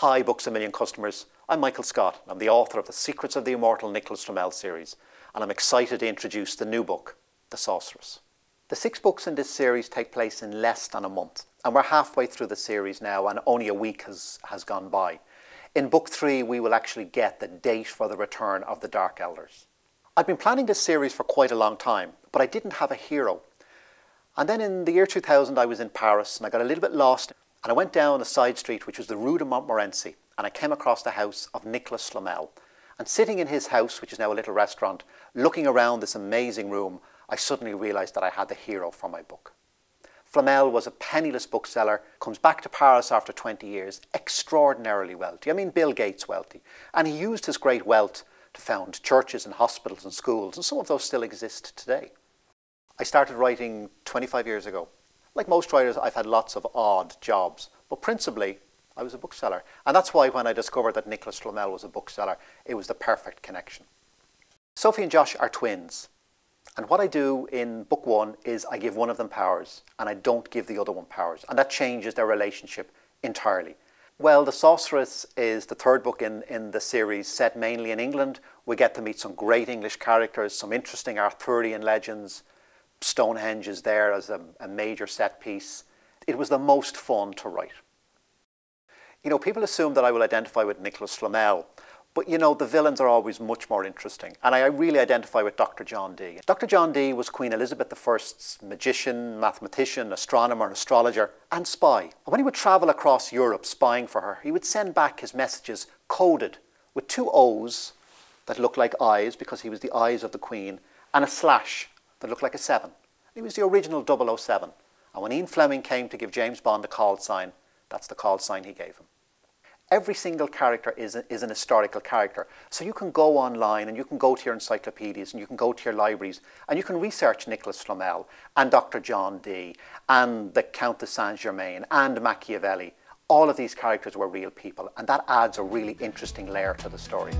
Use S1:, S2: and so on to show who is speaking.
S1: Hi Books A Million customers, I'm Michael Scott. I'm the author of The Secrets of the Immortal Nicholas Flamel series, and I'm excited to introduce the new book, The Sorceress. The 6 books in this series take place in less than a month, and we're halfway through the series now and only a week has gone by. In book 3 we will actually get the date for the return of the Dark Elders. I've been planning this series for quite a long time, but I didn't have a hero. And then in the year 2000 I was in Paris and I got a little bit lost. And I went down a side street, which was the Rue de Montmorency, and I came across the house of Nicholas Flamel. And sitting in his house, which is now a little restaurant, looking around this amazing room, I suddenly realised that I had the hero for my book. Flamel was a penniless bookseller, comes back to Paris after 20 years, extraordinarily wealthy. I mean Bill Gates wealthy. And he used his great wealth to found churches and hospitals and schools, and some of those still exist today. I started writing 25 years ago. Like most writers, I've had lots of odd jobs, but principally, I was a bookseller. And that's why when I discovered that Nicholas Flamel was a bookseller, it was the perfect connection. Sophie and Josh are twins. And what I do in book 1 is I give one of them powers, and I don't give the other one powers. And that changes their relationship entirely. Well, The Sorceress is the 3rd book in the series, set mainly in England. We get to meet some great English characters, some interesting Arthurian legends. Stonehenge is there as a major set piece. It was the most fun to write. You know, people assume that I will identify with Nicholas Flamel, but you know, the villains are always much more interesting, and I really identify with Dr. John Dee. Dr. John Dee was Queen Elizabeth I's magician, mathematician, astronomer, astrologer, and spy. And when he would travel across Europe spying for her, he would send back his messages coded with 2 O's that looked like eyes, because he was the eyes of the Queen, and a slash that looked like a 7. He was the original 007. And when Ian Fleming came to give James Bond a call sign, that's the call sign he gave him. Every single character is an historical character. So you can go online and you can go to your encyclopedias and you can go to your libraries and you can research Nicholas Flamel and Dr. John Dee and the Count de Saint-Germain and Machiavelli. All of these characters were real people, and that adds a really interesting layer to the story.